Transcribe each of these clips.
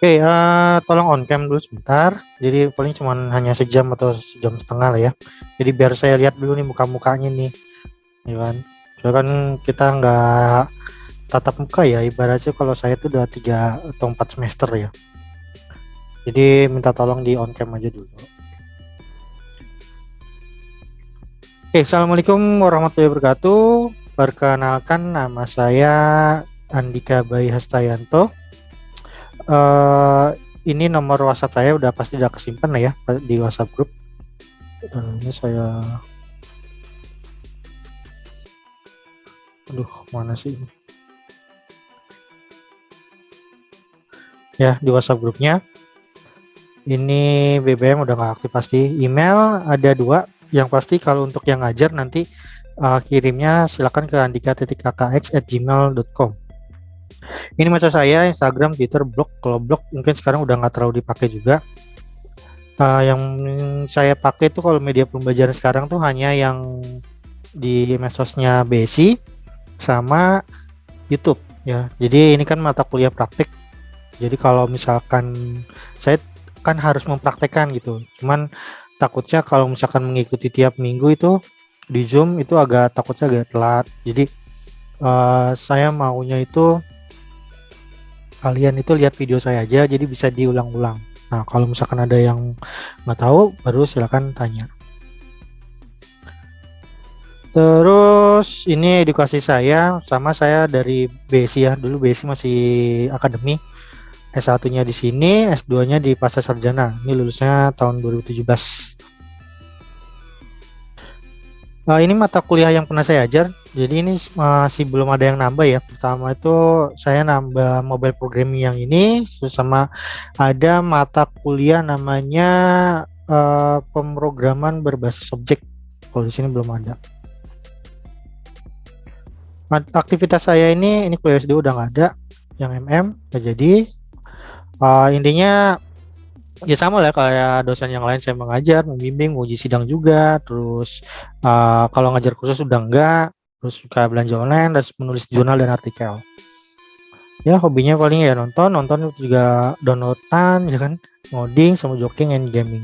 Oke, tolong on cam dulu sebentar. Jadi paling cuman hanya sejam atau sejam setengah lah ya. Jadi biar saya lihat dulu nih muka-mukanya nih, ya kan. Soalnya kan kita nggak tatap muka ya, ibaratnya kalau saya tuh udah 3 atau 4 semester ya. Jadi minta tolong di on cam aja dulu. Oke, assalamualaikum warahmatullahi wabarakatuh. Perkenalkan nama saya Andika Bayi Hastayanto. eh ini nomor WhatsApp saya udah pasti udah kesimpan lah ya di WhatsApp grup. Dan ini saya, aduh mana sih ini? Ya di WhatsApp grupnya. Ini BBM udah nggak aktif pasti. Email ada dua. Yang pasti kalau untuk yang ngajar nanti kirimnya silakan ke andika.kkx@gmail.com. Ini masa saya Instagram, Twitter, blog. Kalau blog mungkin sekarang udah nggak terlalu dipakai juga. Yang saya pakai tuh kalau media pembelajaran sekarang tuh hanya yang di medsosnya BSI sama YouTube ya. Jadi ini kan mata kuliah praktik. Jadi kalau misalkan saya kan harus mempraktekkan gitu. Cuman takutnya kalau misalkan mengikuti tiap minggu itu di Zoom itu takutnya agak telat. Jadi saya maunya itu kalian itu lihat video saya aja jadi bisa diulang-ulang. Nah, kalau misalkan ada yang nggak tahu baru silakan tanya. Terus ini edukasi saya sama saya dari BSI ya. Dulu BSI masih akademi. S1-nya di sini, S2-nya di Pasca Sarjana. Ini lulusnya tahun 2017. Ini mata kuliah yang pernah saya ajar. Jadi ini masih belum ada yang nambah ya. Pertama itu saya nambah mobile programming yang ini, sama ada mata kuliah namanya pemrograman berbasis objek. Kalau di sini belum ada. Aktivitas saya ini kuliah S2 udah nggak ada, yang MM nggak jadi. Intinya ya sama lah kayak dosen yang lain, saya mengajar, membimbing, uji sidang juga, terus kalau ngajar kursus sudah enggak, terus suka belanja online, dan menulis jurnal dan artikel. Ya hobinya paling ya nonton juga downloadan ya kan, ngoding sama jogging and gaming.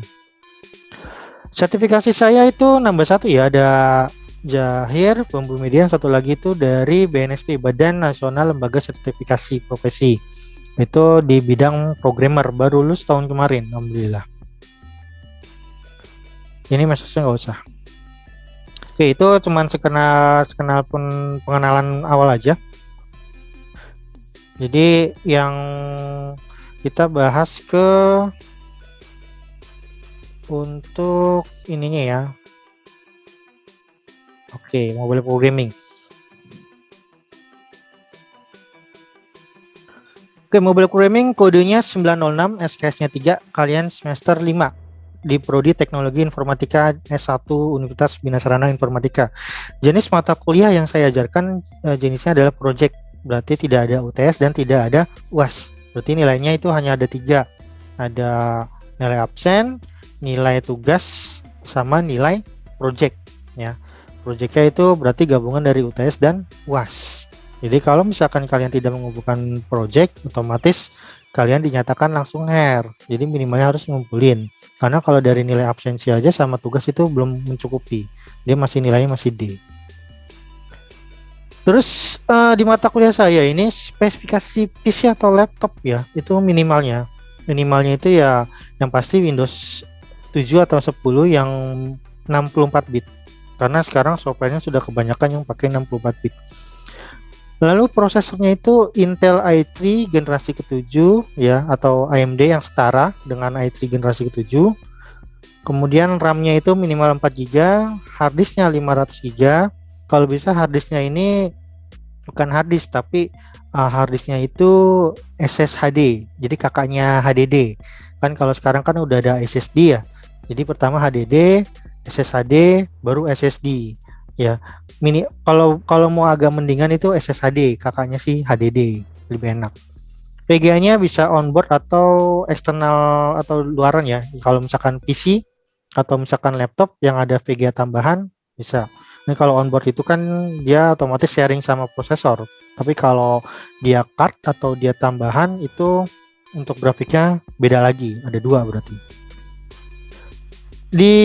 Sertifikasi saya itu nambah satu ya, ada Jahir, Pembu Media, satu lagi itu dari BNSP, Badan Nasional Lembaga Sertifikasi Profesi. Itu di bidang programmer, baru lulus tahun kemarin, alhamdulillah. Ini mesosnya nggak usah. Oke, itu cuman sekenal pun pengenalan awal aja. Jadi yang kita bahas ke untuk ininya ya. Oke, mobile programming. Oke, mobile programming kodenya 906, SKS-nya 3, kalian semester 5 di Prodi Teknologi Informatika S1 Universitas Bina Sarana Informatika. Jenis mata kuliah yang saya ajarkan jenisnya adalah project, berarti tidak ada UTS dan tidak ada UAS. Berarti nilainya itu hanya ada 3. Ada nilai absen, nilai tugas, sama nilai project ya. Projectnya itu berarti gabungan dari UTS dan UAS. Jadi kalau misalkan kalian tidak mengumpulkan project, otomatis kalian dinyatakan langsung hair. Jadi minimalnya harus ngumpulin. Karena kalau dari nilai absensi aja sama tugas itu belum mencukupi. Dia masih nilainya masih D. Terus di mata kuliah saya ini spesifikasi PC atau laptop ya, itu minimalnya. Minimalnya itu ya yang pasti Windows 7 atau 10 yang 64 bit. Karena sekarang softwarenya sudah kebanyakan yang pakai 64 bit. Lalu prosesornya itu Intel i3 generasi ke-7 ya, atau AMD yang setara dengan i3 generasi ke-7. Kemudian RAM-nya itu minimal 4 GB, harddisknya 500 GB. Kalau bisa harddisknya ini bukan harddisk tapi harddisknya itu SSHD. Jadi kakaknya HDD. Kan kalau sekarang kan udah ada SSD ya. Jadi pertama HDD, SSHD, baru SSD. Ya, kalau mau agak mendingan itu SSHD, kakaknya sih HDD, lebih enak. VGA-nya bisa onboard atau eksternal atau luaran ya. Kalau misalkan PC atau misalkan laptop yang ada VGA tambahan bisa. Nah, kalau onboard itu kan dia otomatis sharing sama prosesor. Tapi kalau dia card atau dia tambahan itu untuk grafiknya beda lagi, ada dua berarti. Di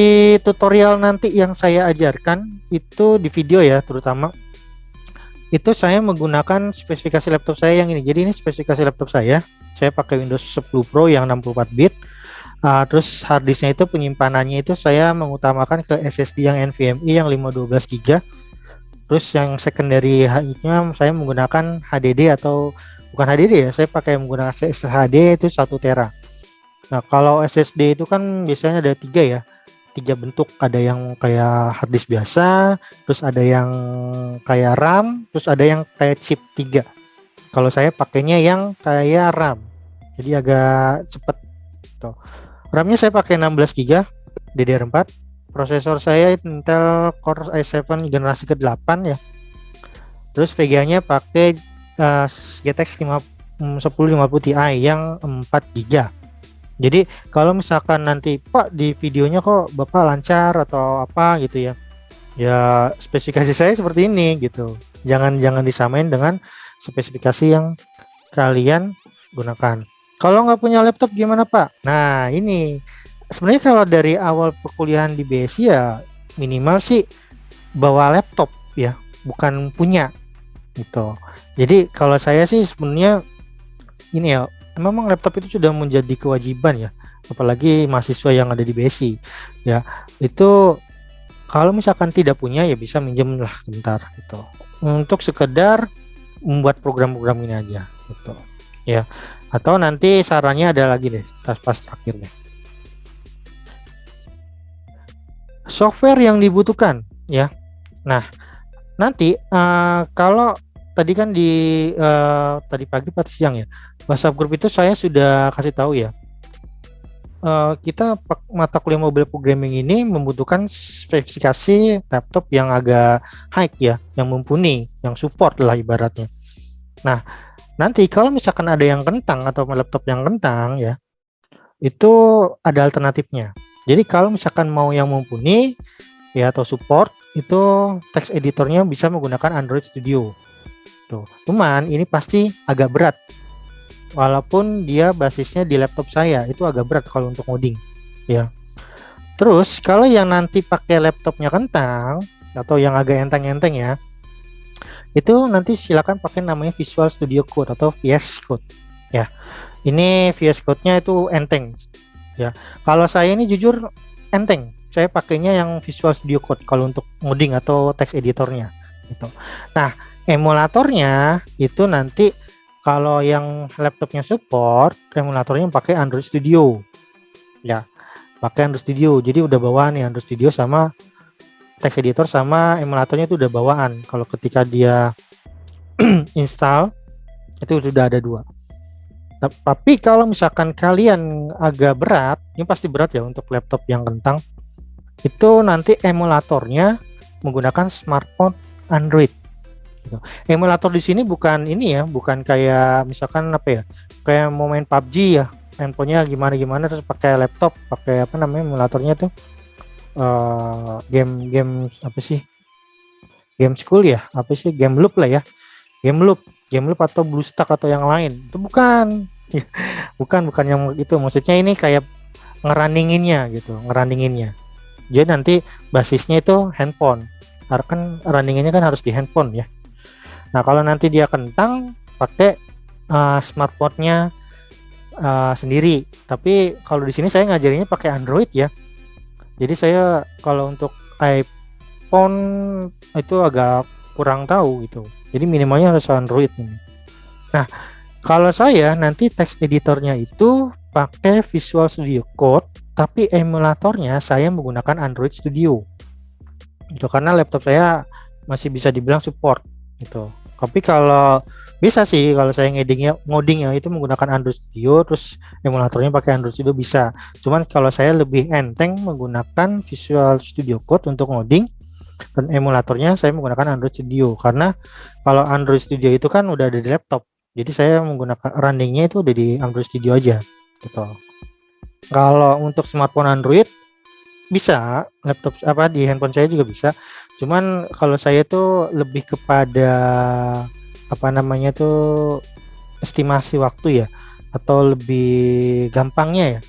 tutorial nanti yang saya ajarkan itu di video ya, terutama itu saya menggunakan spesifikasi laptop saya yang ini. Jadi ini spesifikasi laptop saya pakai Windows 10 Pro yang 64 bit. Terus harddisknya itu penyimpanannya itu saya mengutamakan ke SSD yang NVMe yang 512 GB. Terus yang secondary nya saya menggunakan HDD atau bukan HDD ya, saya pakai menggunakan SSD itu 1 tera. Nah, kalau SSD itu kan biasanya ada 3 ya. 3 bentuk, ada yang kayak harddisk biasa, terus ada yang kayak RAM, terus ada yang kayak chip 3. Kalau saya pakainya yang kayak RAM. Jadi agak cepet tuh. RAM-nya saya pakai 16 GB DDR4. Prosesor saya Intel Core i7 generasi ke-8 ya. Terus VGA-nya pakai GTX 1050 Ti yang 4 GB. Jadi kalau misalkan nanti Pak di videonya kok Bapak lancar atau apa gitu ya, ya spesifikasi saya seperti ini gitu. Jangan disamain dengan spesifikasi yang kalian gunakan. Kalau nggak punya laptop gimana Pak? Nah ini sebenarnya kalau dari awal perkuliahan di BSI ya minimal sih bawa laptop ya, bukan punya gitu. Jadi kalau saya sih sebenarnya ini ya, memang laptop itu sudah menjadi kewajiban ya, apalagi mahasiswa yang ada di BSI ya. Itu kalau misalkan tidak punya ya bisa minjem lah sebentar gitu, untuk sekedar membuat program-program ini aja gitu ya. Atau nanti sarannya ada lagi deh pas terakhir deh, software yang dibutuhkan ya. Nah nanti kalau tadi kan di tadi pagi atau siang ya, WhatsApp grup itu saya sudah kasih tahu ya, kita mata kuliah mobile programming ini membutuhkan spesifikasi laptop yang agak high ya, yang mumpuni, yang support lah ibaratnya. Nah, nanti kalau misalkan ada yang kentang atau laptop yang kentang ya, itu ada alternatifnya. Jadi kalau misalkan mau yang mumpuni ya atau support, itu text editornya bisa menggunakan Android Studio. Tuh. Cuman ini pasti agak berat. Walaupun dia basisnya di laptop saya, itu agak berat kalau untuk ngoding ya. Terus kalau yang nanti pakai laptopnya kentang atau yang agak enteng-enteng ya, itu nanti silakan pakai namanya Visual Studio Code atau VS Code ya. Ini VS Code-nya itu enteng ya. Kalau saya ini jujur enteng, saya pakainya yang Visual Studio Code kalau untuk ngoding atau text editornya gitu. Nah, emulatornya itu nanti kalau yang laptopnya support, emulatornya pakai Android Studio ya, pakai Android Studio. Jadi udah bawaan nih Android Studio sama text editor sama emulatornya itu udah bawaan. Kalau ketika dia install itu sudah ada dua. Tapi kalau misalkan kalian agak berat, ini pasti berat ya untuk laptop yang kentang, itu nanti emulatornya menggunakan smartphone Android. Gitu. Emulator di sini bukan ini ya, bukan kayak misalkan apa ya, kayak mau main PUBG ya, handphonenya gimana terus pakai laptop, pakai apa namanya emulatornya tuh, game apa sih, game school ya, apa sih, game loop lah ya, game loop atau BlueStack atau yang lain, itu bukan. bukan yang itu, maksudnya ini kayak ngerunninginnya gitu, jadi nanti basisnya itu handphone, kan runninginnya kan harus di handphone ya. Nah kalau nanti dia kentang pakai smartphone-nya sendiri, tapi kalau di sini saya ngajarinnya pakai Android ya. Jadi saya kalau untuk iPhone itu agak kurang tahu gitu. Jadi minimalnya harus Android ini. Nah kalau saya nanti text editornya itu pakai Visual Studio Code, tapi emulatornya saya menggunakan Android Studio. Itu karena laptop saya masih bisa dibilang support gitu. Tapi kalau bisa sih kalau saya ngodingnya itu menggunakan Android Studio, terus emulatornya pakai Android Studio bisa. Cuman kalau saya lebih enteng menggunakan Visual Studio Code untuk ngoding, dan emulatornya saya menggunakan Android Studio karena kalau Android Studio itu kan udah ada di laptop. Jadi saya menggunakan runningnya itu udah di Android Studio aja gitu. Kalau untuk smartphone Android bisa, laptop apa di handphone saya juga bisa. Cuman kalau saya tuh lebih kepada apa namanya tuh estimasi waktu ya, atau lebih gampangnya ya,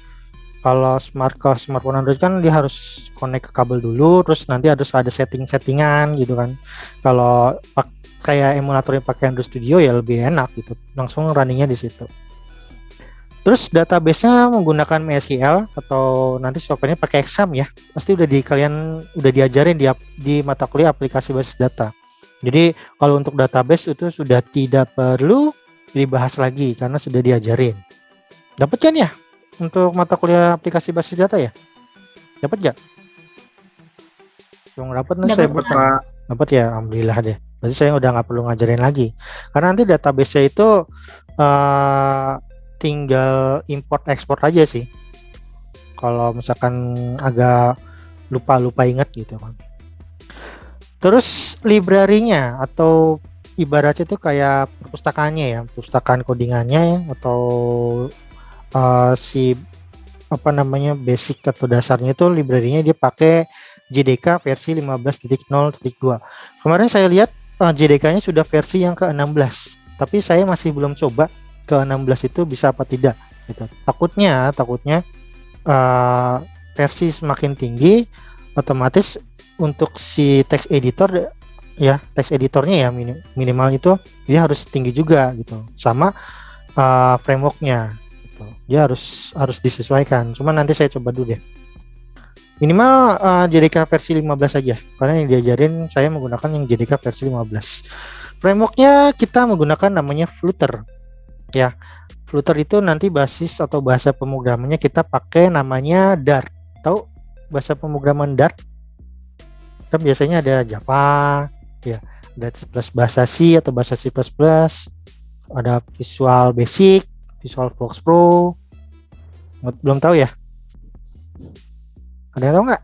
kalau smartphone Android kan dia harus connect ke kabel dulu, terus nanti harus ada settingan gitu kan. Kalau kayak emulator yang pakai Android Studio ya lebih enak gitu, langsung runningnya di situ. Terus database-nya menggunakan MySQL atau nanti software-nya pakai Exam ya. Pasti kalian udah diajarin di mata kuliah aplikasi basis data. Jadi kalau untuk database itu sudah tidak perlu dibahas lagi karena sudah diajarin. Dapat kan ya untuk mata kuliah aplikasi basis data ya? Dapat nggak? Yang dapat nih saya bukan. Dapat ya, alhamdulillah deh. Berarti saya udah nggak perlu ngajarin lagi. Karena nanti database-nya itu tinggal import ekspor aja sih. Kalau misalkan agak lupa ingat gitu kan. Terus library-nya atau ibaratnya itu kayak perpustakaannya ya, perpustakaan codingannya ya, atau si apa namanya basic atau dasarnya itu library-nya dia pakai JDK versi 15.0.2. Kemarin saya lihat JDK-nya sudah versi yang ke-16, tapi saya masih belum coba ke-16 itu bisa apa tidak gitu. Takutnya versi semakin tinggi otomatis untuk si text editor ya, text editornya ya minimal itu dia harus tinggi juga gitu, sama frameworknya gitu. Dia harus disesuaikan. Cuma nanti saya coba dulu deh. Minimal JDK versi 15 saja, karena yang diajarin saya menggunakan yang JDK versi 15. Frameworknya kita menggunakan namanya Flutter ya. Flutter itu nanti basis atau bahasa pemrogramannya kita pakai namanya Dart. Tahu bahasa pemrograman Dart? Kan biasanya ada Java ya, ada C++, bahasa C atau bahasa C++, ada Visual Basic, Visual Fox Pro. Belum tahu ya? Ada yang tahu nggak?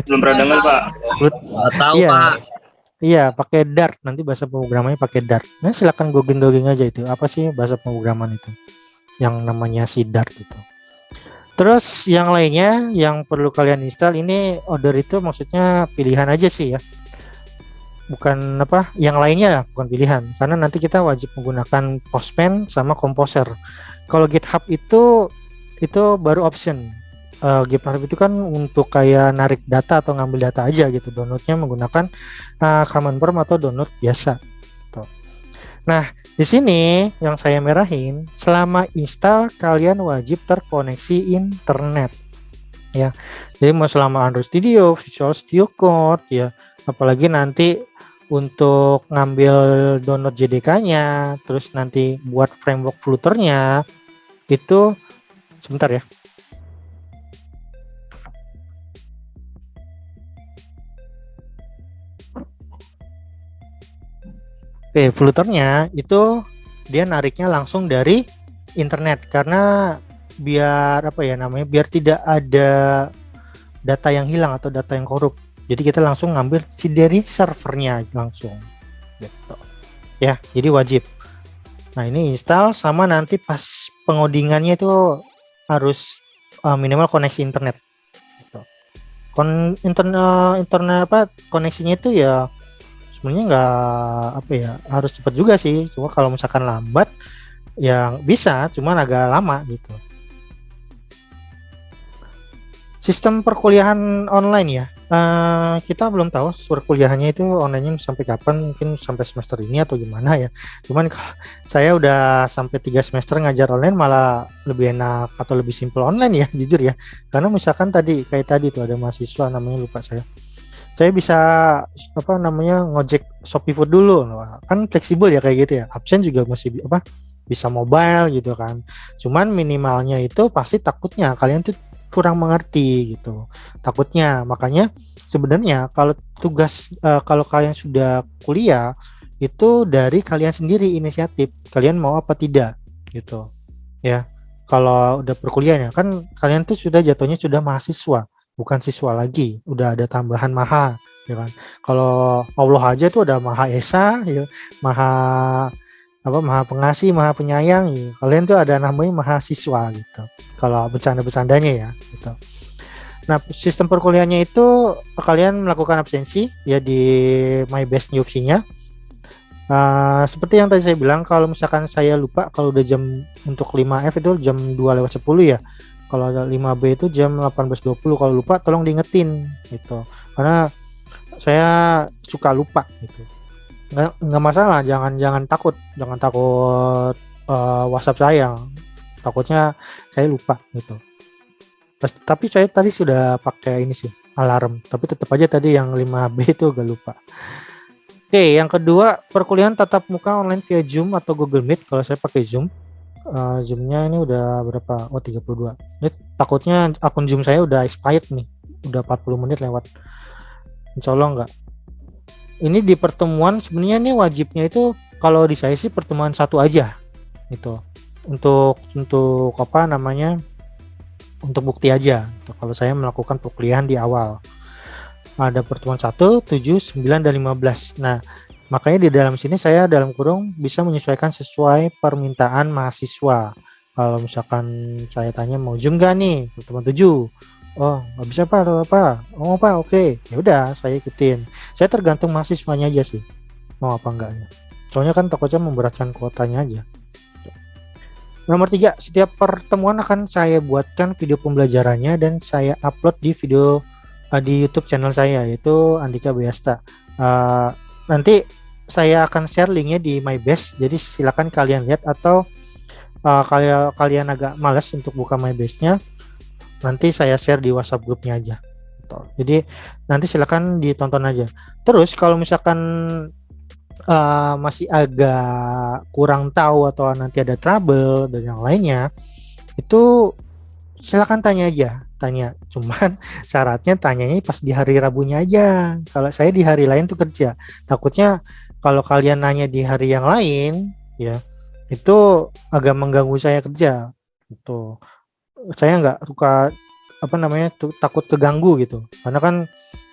Belum pernah dengar, Pak. Tahu, iya, Pak. Iya, pakai Dart. Nanti bahasa pemrogramannya pakai Dart. Nah, silakan googling aja itu. Apa sih bahasa pemrograman itu? Yang namanya si Dart itu. Terus yang lainnya yang perlu kalian install ini order itu maksudnya pilihan aja sih ya. Bukan apa, yang lainnya bukan pilihan. Karena nanti kita wajib menggunakan Postman sama Composer. Kalau GitHub itu baru option. GitHub itu kan untuk kayak narik data atau ngambil data aja gitu. Downloadnya menggunakan command prompt atau download biasa. Tuh. Nah, di sini yang saya merahin, selama install kalian wajib terkoneksi internet. Ya. Jadi mau selama Android Studio, Visual Studio Code ya, apalagi nanti untuk ngambil download JDK-nya, terus nanti buat framework Flutter-nya itu sebentar ya. Oke, Flutter-nya itu dia nariknya langsung dari internet karena biar apa ya namanya, biar tidak ada data yang hilang atau data yang korup. Jadi kita langsung ngambil dari servernya langsung gitu. Ya, jadi wajib. Nah, ini install sama nanti pas pengodingannya itu harus minimal koneksi internet. Gitu. Internet apa koneksinya itu ya sebenarnya nggak apa ya, harus cepat juga sih. Cuma kalau misalkan lambat ya bisa, cuman agak lama gitu. Sistem perkuliahan online ya, kita belum tahu perkuliahannya itu online-nya sampai kapan, mungkin sampai semester ini atau gimana ya. Cuman saya udah sampai 3 semester ngajar online, malah lebih enak atau lebih simple online ya, jujur ya. Karena misalkan kayak tadi tuh ada mahasiswa namanya lupa saya bisa apa namanya ngojek Shopee Food dulu, kan fleksibel ya kayak gitu ya, absen juga masih bisa mobile gitu kan. Cuman minimalnya itu pasti takutnya kalian tuh kurang mengerti gitu, takutnya. Makanya sebenarnya kalau tugas kalau kalian sudah kuliah itu dari kalian sendiri inisiatif, kalian mau apa tidak gitu ya. Kalau udah perkuliahan ya kan kalian tuh sudah jatuhnya sudah mahasiswa, bukan siswa lagi, udah ada tambahan maha ya kan. Kalau Allah aja tuh ada Maha Esa ya, maha pengasih, maha penyayang ya. Kalian tuh ada namanya mahasiswa gitu kalau bercanda-bercandanya ya gitu. Nah, sistem perkuliahannya itu kalian melakukan absensi ya di My Best New Option-nya. Seperti yang tadi saya bilang, kalau misalkan saya lupa kalau udah jam untuk 5F itu jam 2:10 ya. Kalau ada 5B itu jam 18:20. Kalau lupa tolong diingetin gitu. Karena saya suka lupa gitu. Nggak masalah, jangan takut, WhatsApp saya. Takutnya saya lupa gitu. Tapi saya tadi sudah pakai ini sih, alarm. Tapi tetap aja tadi yang 5B itu agak lupa. Oke, yang kedua, perkuliahan tatap muka online via Zoom atau Google Meet. Kalau saya pakai Zoom, Zoom-nya ini udah berapa? Oh, 32. Ini takutnya akun Zoom saya udah expired nih. Udah 40 menit lewat. Insya Allah enggak. Ini di pertemuan sebenarnya ini wajibnya itu kalau di saya sih pertemuan satu aja gitu. Untuk apa namanya? Untuk bukti aja. Kalau saya melakukan perkuliahan di awal. Ada pertemuan 1, 7, 9, dan 15. Nah, makanya di dalam sini saya dalam kurung bisa menyesuaikan sesuai permintaan mahasiswa. Kalau misalkan saya tanya mau Zoom gak nih, pertemuan 7. Oh, nggak bisa Pak, atau apa? Oh, Pak, oke. Ya udah, saya ikutin. Saya tergantung mahasiswanya aja sih, mau apa enggaknya. Soalnya kan takutnya memberatkan kuotanya aja. Nomor 3, setiap pertemuan akan saya buatkan video pembelajarannya dan saya upload di di YouTube channel saya, yaitu Andika Beasta. Nanti saya akan share linknya di MyBase, jadi silakan kalian lihat, atau kalau kalian agak malas untuk buka MyBase-nya, nanti saya share di WhatsApp grupnya aja. Jadi nanti silakan ditonton aja. Terus kalau misalkan masih agak kurang tahu atau nanti ada trouble dan yang lainnya, itu silakan tanya aja, cuman syaratnya tanyanya pas di hari Rabunya aja. Kalau saya di hari lain tuh kerja, takutnya kalau kalian nanya di hari yang lain ya, itu agak mengganggu saya kerja gitu. Saya nggak suka apa namanya takut keganggu gitu, karena kan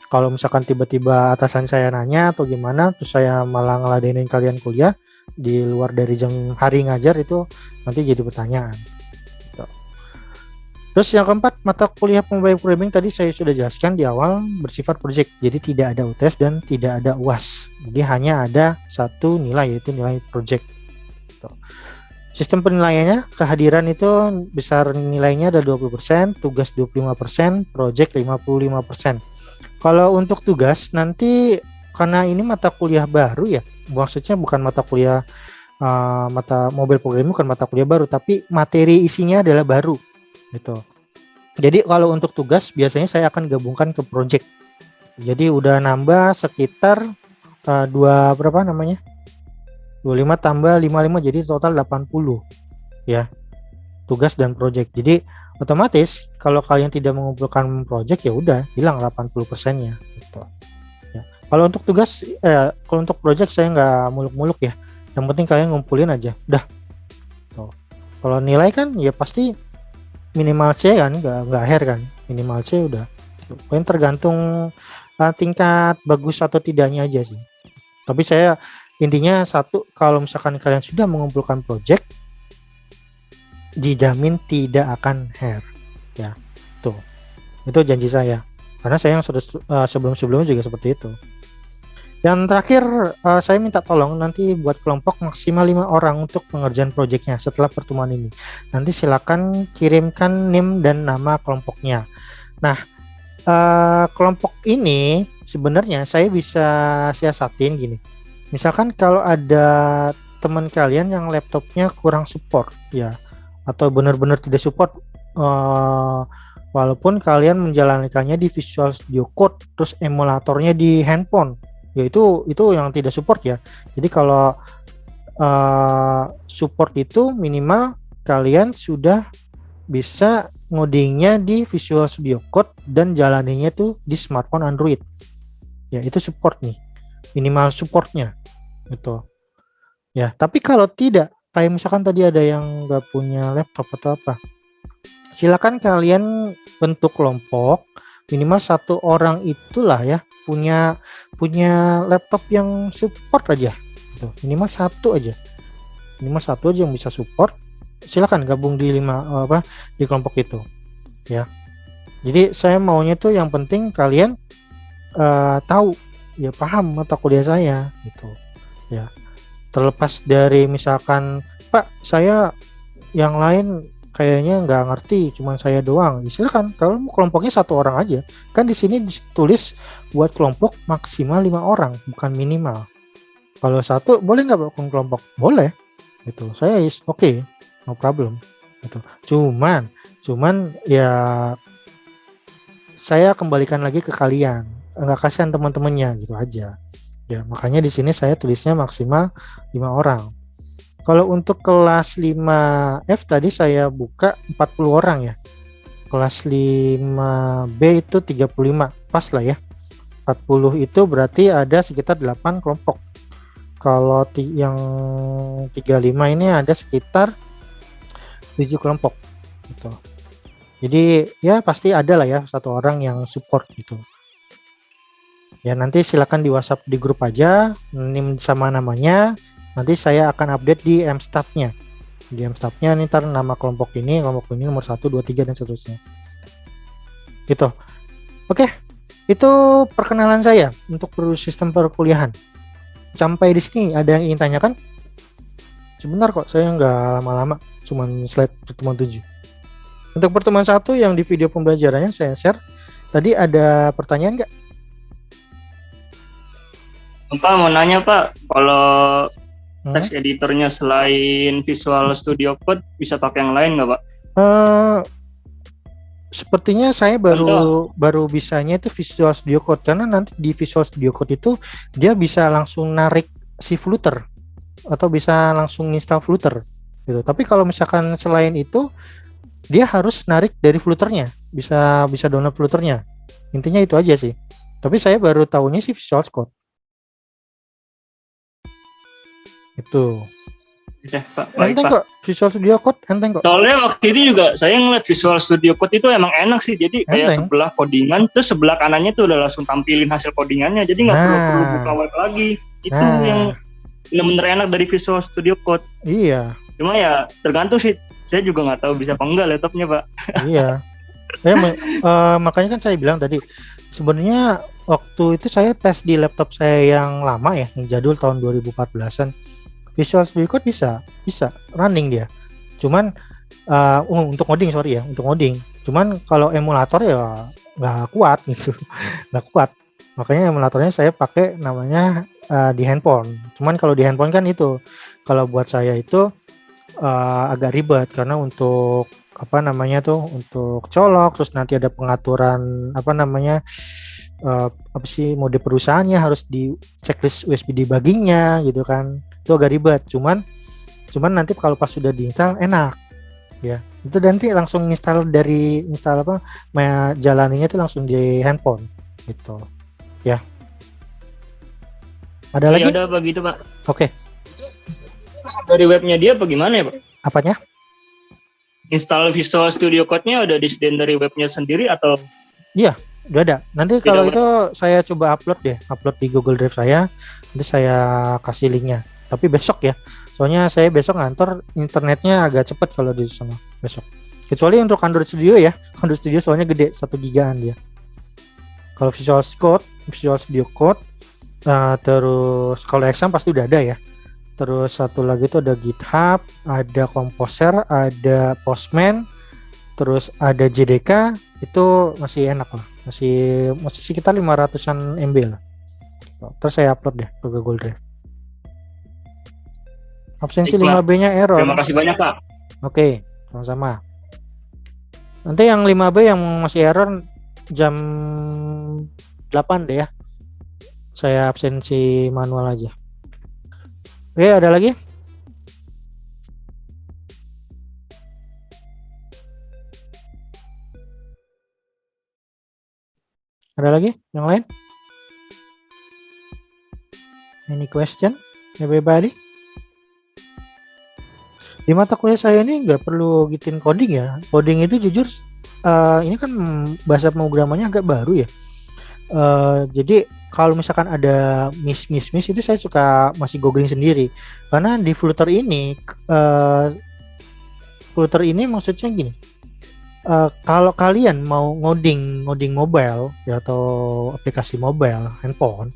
kalau misalkan tiba-tiba atasan saya nanya atau gimana, terus saya malah ngeladenin kalian kuliah di luar dari jam hari ngajar, itu nanti jadi pertanyaan. Terus yang keempat, mata kuliah mobile programming tadi saya sudah jelaskan di awal, bersifat project. Jadi tidak ada UTS dan tidak ada UAS. Jadi hanya ada satu nilai, yaitu nilai project. Sistem penilaiannya, kehadiran itu besar nilainya ada 20%, tugas 25%, project 55%. Kalau untuk tugas nanti, karena ini mata kuliah baru ya, maksudnya bukan mata kuliah mata mobile programming, bukan mata kuliah baru, tapi materi isinya adalah baru gitu. Jadi kalau untuk tugas biasanya saya akan gabungkan ke project. Jadi udah nambah sekitar 25 tambah 55, jadi total 80 ya, tugas dan project. Jadi otomatis kalau kalian tidak mengumpulkan project, ya udah hilang 80%-nya gitu. Ya. Kalau untuk tugas kalau untuk project saya nggak muluk-muluk ya. Yang penting kalian ngumpulin aja. Udah. Tuh. Kalau nilai kan ya pasti minimal C kan, nggak akhir kan. Minimal C udah. Poin tergantung tingkat bagus atau tidaknya aja sih. Tapi saya intinya satu, kalau misalkan kalian sudah mengumpulkan project, dijamin tidak akan hair ya. Tuh, itu janji saya, karena saya yang sudah sebelum-sebelumnya juga seperti itu. Yang terakhir, saya minta tolong nanti buat kelompok maksimal 5 orang untuk pengerjaan proyeknya setelah pertemuan ini. Nanti silakan kirimkan NIM dan nama kelompoknya. Nah, kelompok ini sebenarnya saya bisa siasatin gini. Misalkan kalau ada teman kalian yang laptopnya kurang support ya, atau benar-benar tidak support, walaupun kalian menjalankannya di Visual Studio Code, terus emulatornya di handphone, ya itu yang tidak support ya. Jadi kalau support itu minimal kalian sudah bisa ngodingnya di Visual Studio Code dan jalaninya tuh di smartphone Android. Ya itu support nih, minimal supportnya gitu. Ya, tapi kalau tidak, kayak misalkan tadi ada yang nggak punya laptop atau apa, silakan kalian bentuk kelompok, minimal 1 orang itulah ya punya laptop yang support aja gitu. Minimal 1 aja yang bisa support, silakan gabung di di kelompok itu ya. Jadi saya maunya tuh yang penting kalian tahu ya, paham mata kuliah saya gitu ya. Terlepas dari misalkan, Pak, saya yang lain kayaknya nggak ngerti, cuman saya doang. Ya, silakan, kalau mau kelompoknya satu orang aja. Kan di sini ditulis buat kelompok maksimal 5 orang, bukan minimal. Kalau satu boleh nggak Pak kelompok? Boleh. Itu saya is oke, okay, no problem. Gitu. Cuman ya saya kembalikan lagi ke kalian. Nggak kasihan teman-temannya gitu aja. Ya, makanya di sini saya tulisnya maksimal 5 orang. Kalau untuk kelas 5F tadi saya buka 40 orang ya. Kelas 5B itu 35, pas lah ya. 40 itu berarti ada sekitar 8 kelompok. Kalau yang 35 ini ada sekitar 7 kelompok gitu. Jadi ya pasti ada lah ya satu orang yang support gitu. Ya nanti silakan di WhatsApp di grup aja, NIM sama namanya. Nanti saya akan update di Mstaff-nya. Di Mstaff-nya nih ntar nama kelompok ini nomor 1, 2, 3 dan seterusnya. Gitu. Oke. Itu perkenalan saya untuk sistem perkuliahan. Sampai di sini ada yang ingin tanyakan? Sebentar kok, saya nggak lama-lama, cuman slide pertemuan 7. Untuk pertemuan 1 yang di video pembelajarannya saya share. Tadi ada pertanyaan nggak? Pak mau nanya Pak, kalau text editornya selain Visual Studio Code bisa pakai yang lain nggak Pak? Sepertinya saya baru bisanya itu Visual Studio Code, karena nanti di Visual Studio Code itu dia bisa langsung narik si Flutter atau bisa langsung install Flutter gitu. Tapi kalau misalkan selain itu dia harus narik dari Flutternya, bisa download Flutternya. Intinya itu aja sih. Tapi saya baru tahunya sih Visual Code. Itu. Ya, Pak, enteng kok, Visual Studio Code enteng kok. Soalnya waktu itu juga saya ngeliat Visual Studio Code itu emang enak sih. Jadi kayak sebelah codingan, terus sebelah kanannya tuh udah langsung tampilin hasil codingannya. Jadi nggak perlu buka web lagi. Itu yang bener-bener enak dari Visual Studio Code. Iya. Cuma ya tergantung sih. Saya juga nggak tahu bisa apa enggak laptopnya Pak. Iya. Makanya kan saya bilang tadi, sebenarnya waktu itu saya tes di laptop saya yang lama ya, yang jadul tahun 2014-an. Visual Studio Code bisa running dia. Cuman untuk ngoding untuk ngoding. Cuman kalau emulator ya nggak kuat gitu, nggak kuat. Makanya emulatornya saya pakai namanya di handphone. Cuman kalau di handphone kan itu, kalau buat saya itu agak ribet karena untuk untuk colok, terus nanti ada pengaturan mode perusahaannya harus di checklist USB debuggingnya gitu kan. Itu agak ribet, cuman nanti kalau pas sudah diinstal enak ya, itu nanti langsung jalaninya itu langsung di handphone gitu ya. Ada lagi? Ada apa gitu Pak? Oke. Dari webnya dia apa gimana ya Pak? Apanya? Install Visual Studio Code-nya udah disediain dari webnya sendiri atau? Iya, udah ada. Nanti kalau itu saya coba upload di Google Drive saya. Nanti saya kasih linknya. Tapi besok ya, soalnya saya besok ngantor, internetnya agak cepat kalau di sana besok. Kecuali untuk Android Studio ya, Android Studio soalnya gede, 1 gigaan dia. Kalau Visual Studio Code, terus kalau exam pasti udah ada ya. Terus satu lagi itu ada GitHub, ada Composer, ada Postman, terus ada JDK, itu masih enak lah, masih sekitar 500-an MB lah. Terus saya upload deh ke Google Drive. Absensi 5B-nya error. Terima kasih banyak Pak. Oke, sama-sama. Nanti yang 5B yang masih error jam 8 deh ya. Saya absensi manual aja. Oke, ada lagi? Ada lagi yang lain? Any question, everybody? Di mata kuliah saya ini nggak perlu gitin coding ya. Coding itu jujur, ini kan bahasa pemrogramannya agak baru ya. Jadi kalau misalkan ada miss itu saya suka masih googling sendiri. Karena di Flutter ini maksudnya gini. Kalau kalian mau ngoding mobile ya, atau aplikasi mobile handphone,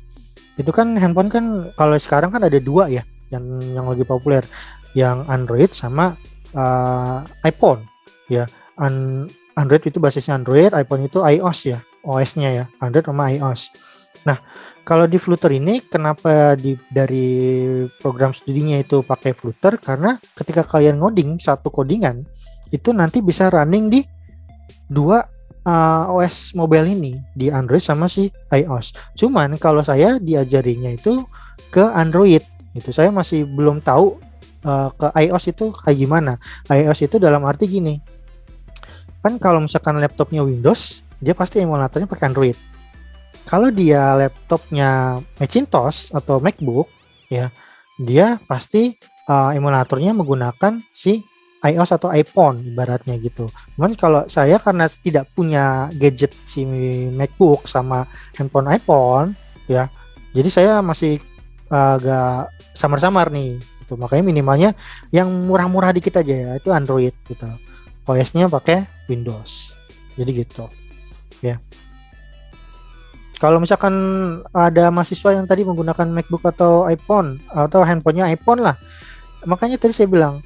itu kan handphone kan kalau sekarang kan ada 2 ya, yang lagi populer, yang Android sama iPhone ya. Android itu basisnya Android, iPhone itu iOS ya, OS-nya ya, Android sama iOS. Nah, kalau di Flutter ini kenapa dari program studinya itu pakai Flutter? Karena ketika kalian ngoding satu codingan itu nanti bisa running di dua OS mobile ini, di Android sama si iOS. Cuman kalau saya diajarinya itu ke Android, itu saya masih belum tahu ke iOS itu kayak gimana. iOS itu dalam arti gini, kan kalau misalkan laptopnya Windows, dia pasti emulatornya pakai Android. Kalau dia laptopnya Macintosh atau MacBook, ya dia pasti emulatornya menggunakan si iOS atau iPhone ibaratnya gitu. Cuman kalau saya karena tidak punya gadget si MacBook sama handphone iPhone, ya, jadi saya masih agak samar-samar nih. Gitu. Makanya minimalnya yang murah-murah dikit aja ya, itu Android gitu. OS-nya pakai Windows. Jadi gitu. Ya. Kalau misalkan ada mahasiswa yang tadi menggunakan MacBook atau iPhone atau handphonenya iPhone lah, makanya tadi saya bilang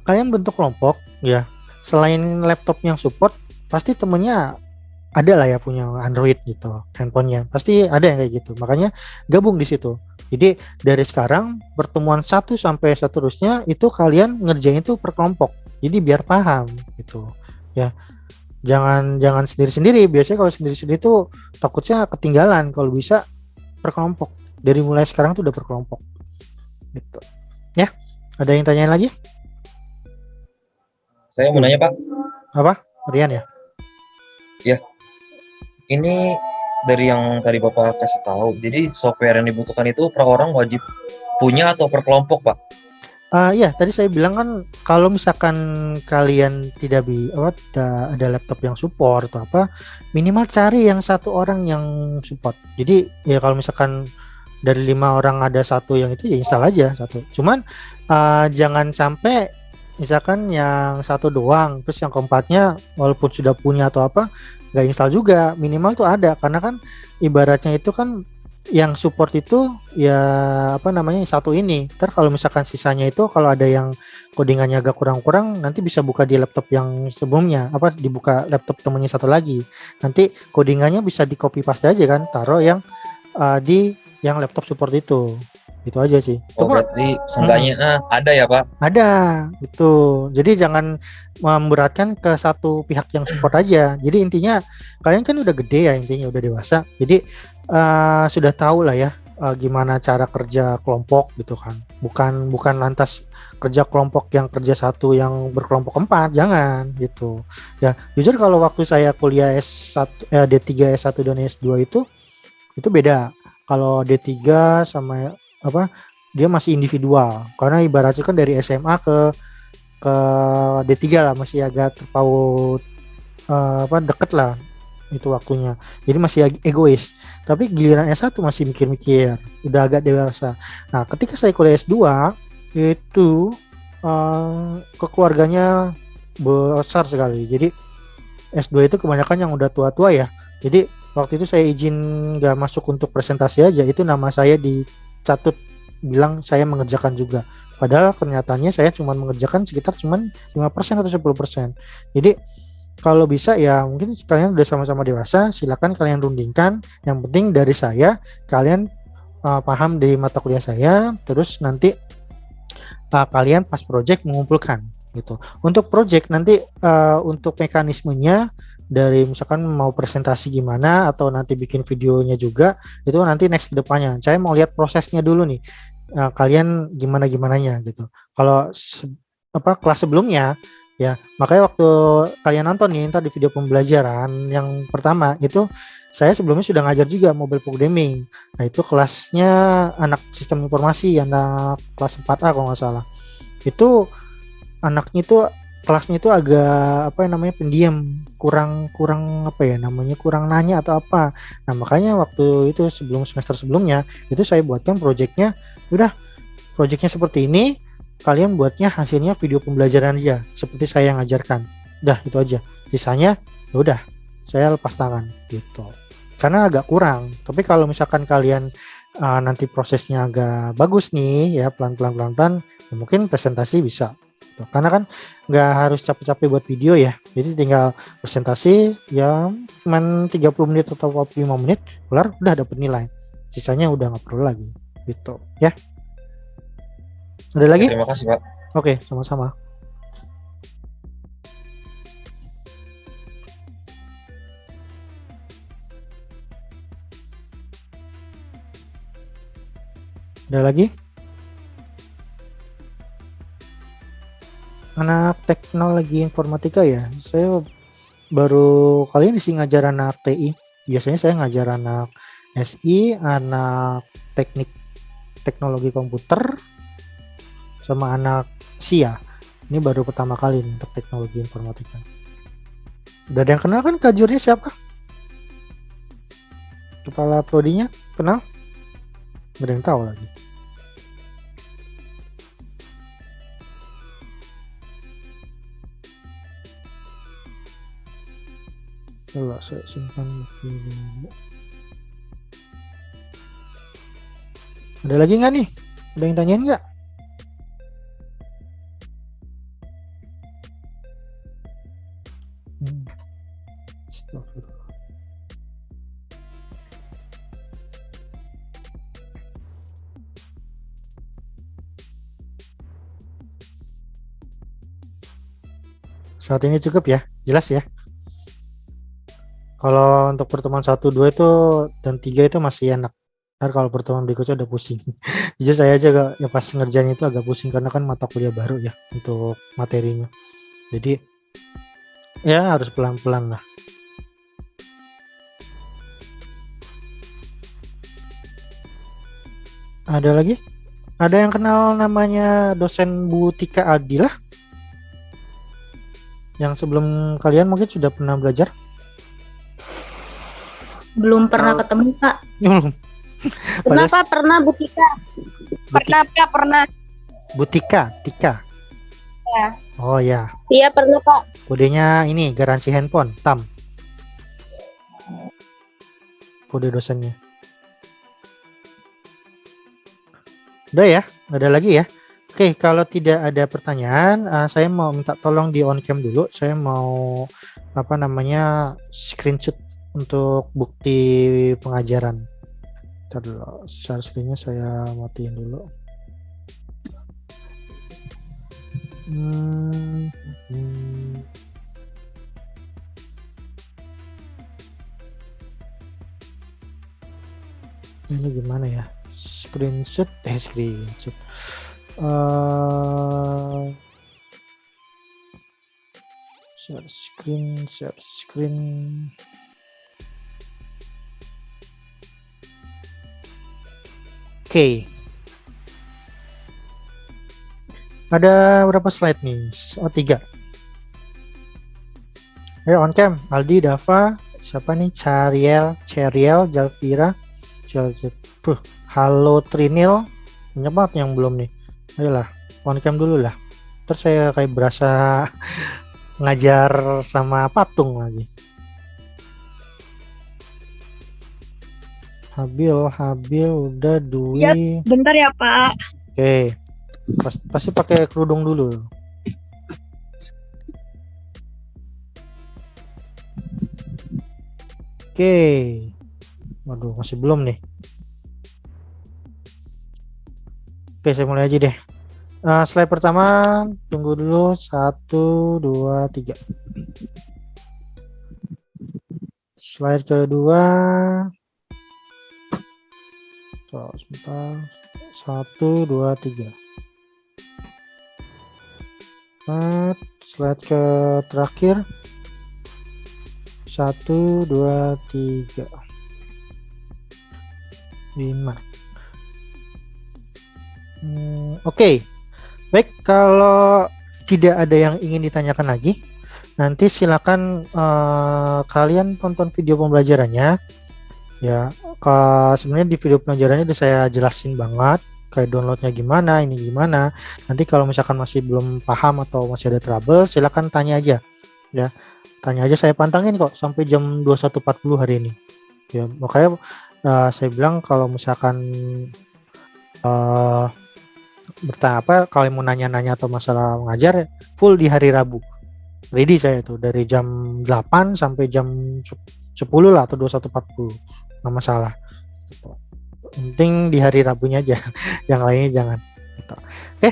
kalian bentuk kelompok ya. Selain laptop yang support, pasti temennya ada lah ya punya Android gitu, handphonenya pasti ada yang kayak gitu. Makanya gabung di situ. Jadi dari sekarang pertemuan 1 sampai seterusnya itu kalian ngerjain itu per kelompok. Jadi biar paham gitu ya. Jangan sendiri-sendiri. Biasanya kalau sendiri-sendiri itu takutnya ketinggalan. Kalau bisa per kelompok. Dari mulai sekarang tuh udah per kelompok. Gitu. Ya, ada yang tanyain lagi? Saya mau nanya Pak. Apa? Rian ya? Ya. Ini dari yang tadi Bapak kasih tahu. Jadi software yang dibutuhkan itu per orang wajib punya atau per kelompok, Pak? Iya, tadi saya bilang kan kalau misalkan kalian tidak ada laptop yang support atau apa, minimal cari yang satu orang yang support. Jadi ya kalau misalkan dari 5 orang ada satu yang itu ya install aja satu. Cuman jangan sampai misalkan yang satu doang, terus yang keempatnya walaupun sudah punya atau apa nggak install juga. Minimal tuh ada, karena kan ibaratnya itu kan yang support itu ya apa namanya satu ini. Ntar kalau misalkan sisanya itu kalau ada yang codingannya agak kurang-kurang, nanti bisa buka di laptop yang sebelumnya, apa dibuka laptop temennya satu lagi. Nanti codingannya bisa di copy paste aja kan, taruh yang di yang laptop support itu. Itu aja sih. Oh, berarti seenggaknya ada ya Pak? Ada gitu. Jadi jangan memberatkan ke satu pihak yang support aja. Jadi intinya kalian kan udah gede ya, intinya udah dewasa. Jadi sudah tahu lah ya gimana cara kerja kelompok gitu kan. Bukan lantas kerja kelompok yang kerja satu yang berkelompok 4, jangan gitu. Ya, jujur kalau waktu saya kuliah S1 D3 S1 dan S2 itu beda. Kalau D3 sama apa dia masih individual, karena ibaratnya kan dari SMA ke D3 lah, masih agak terpaut deket lah itu waktunya, jadi masih egois. Tapi giliran S1 masih mikir-mikir, udah agak dewasa. Nah ketika saya kuliah S2 itu kekeluarganya besar sekali, jadi S2 itu kebanyakan yang udah tua-tua ya. Jadi waktu itu saya izin gak masuk untuk presentasi aja, itu nama saya dicatut bilang saya mengerjakan juga. Padahal kenyataannya saya cuma mengerjakan sekitar cuman 5% atau 10%. Jadi kalau bisa ya mungkin kalian udah sama-sama dewasa, silakan kalian rundingkan. Yang penting dari saya kalian paham dari mata kuliah saya, terus nanti kalian pas project mengumpulkan gitu. Untuk project nanti untuk mekanismenya dari misalkan mau presentasi gimana atau nanti bikin videonya juga, itu nanti next ke depannya. Saya mau lihat prosesnya dulu nih, kalian gimananya gitu. Kalau kelas sebelumnya ya, makanya waktu kalian nonton nih ntar di video pembelajaran yang pertama itu saya sebelumnya sudah ngajar juga mobile programming. Nah itu kelasnya anak sistem informasi, anak kelas 4A kalau nggak salah. Itu anaknya itu kelasnya itu agak pendiam, kurang kurang nanya atau apa. Nah makanya waktu itu semester sebelumnya itu saya buatkan projectnya, udah projectnya seperti ini, kalian buatnya hasilnya video pembelajaran aja seperti saya yang ngajarkan, udah itu aja. Sisanya ya udah saya lepas tangan gitu, karena agak kurang. Tapi kalau misalkan kalian nanti prosesnya agak bagus nih ya, pelan-pelan ya mungkin presentasi bisa. Tuh, karena kan nggak harus capek-capek buat video ya, jadi tinggal presentasi ya cuman 30 menit atau 45 menit kelar, udah dapet nilai, sisanya udah nggak perlu lagi gitu ya. Ada lagi? Terima kasih Pak. Oke, sama-sama. Ada lagi? Anak teknologi informatika ya, saya baru kali ini sih ngajar anak TI. Biasanya saya ngajar anak SI, anak teknik teknologi komputer, sama anak SIA. Ini baru pertama kali nih untuk teknologi informatika. Udah ada yang kenal kan kajurnya siapa? Kepala prodinya kenal? Gak ada yang tahu lagi. Coba saya simpan dulu. Ada lagi nggak nih? Ada yang tanyain nggak? Astagfirullah. Saat ini cukup ya, jelas ya. Kalau untuk pertemuan 1, 2 itu dan 3 itu masih enak. Ntar kalau pertemuan berikutnya udah pusing. Jujur saya aja ya pas ngerjain itu agak pusing karena kan mata kuliah baru ya untuk materinya. Jadi ya harus pelan-pelan lah. Ada lagi? Ada yang kenal namanya dosen Bu Tika Adilah? Yang sebelum kalian mungkin sudah pernah belajar? Belum pernah ketemu Pak. Pernah Padahal- Pak, pernah Bu Tika. Pernah Pak, pernah. Bu Tika, Tika. Ya. Oh ya, Iya pernah Pak. kodenya ini garansi handphone, TAM. Kode dosennya. Udah ya, nggak ada lagi ya. Oke, kalau tidak ada pertanyaan, saya mau minta tolong di on cam dulu. Saya mau screenshot untuk bukti pengajaran. Ntar dulu, share screen-nya saya matiin dulu. Ini gimana ya? Screenshot. Share screen. Oke. Ada berapa slide nih? Oh, 3. Ayo on cam. Aldi, Dava, siapa nih? Ceriel, Jalvira, Halo Trinil. Banyak banget yang belum nih. Ayolah, on cam dulu lah. Terus saya kayak berasa ngajar sama patung lagi. Habil udah, Dwi. Yap, bentar ya Pak. Oke. Pasti pakai kerudung dulu. Oke. Waduh, masih belum nih. Oke, saya mulai aja deh. Slide pertama, tunggu dulu. 1, 2, 3. Slide kedua. Sebentar. 1, 2, 3. 4. Slide ke terakhir. 1, 2, 3. 5. Oke. Baik, kalau tidak ada yang ingin ditanyakan lagi, nanti silakan kalian tonton video pembelajarannya. Ya, sebenarnya di video pembelajarannya udah saya jelasin banget kayak downloadnya gimana, ini gimana. Nanti kalau misalkan masih belum paham atau masih ada trouble, silakan tanya aja. Ya, tanya aja, saya pantangin kok sampai jam 21.40 hari ini. Ya, makanya saya bilang kalau misalkan bertanya apa, kalau mau nanya-nanya atau masalah mengajar, full di hari Rabu. Ready saya tuh dari jam 8 sampai jam 10 lah atau 21.40. Nggak masalah. Penting di hari Rabunya aja, yang lainnya jangan. Gitu. Oke,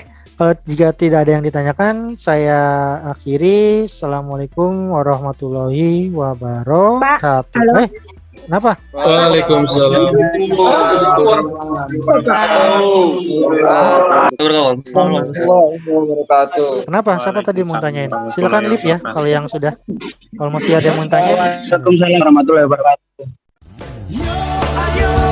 jika tidak ada yang ditanyakan, saya akhiri. Assalamualaikum warahmatullahi wabarakatuh. Halo. Kenapa? Waalaikumsalam. Kenapa? Siapa tadi mau tanyain? Silakan live ya kalau yang sudah. Kalau masih ada yang mau tanya. Waalaikumsalam warahmatullahi wabarakatuh.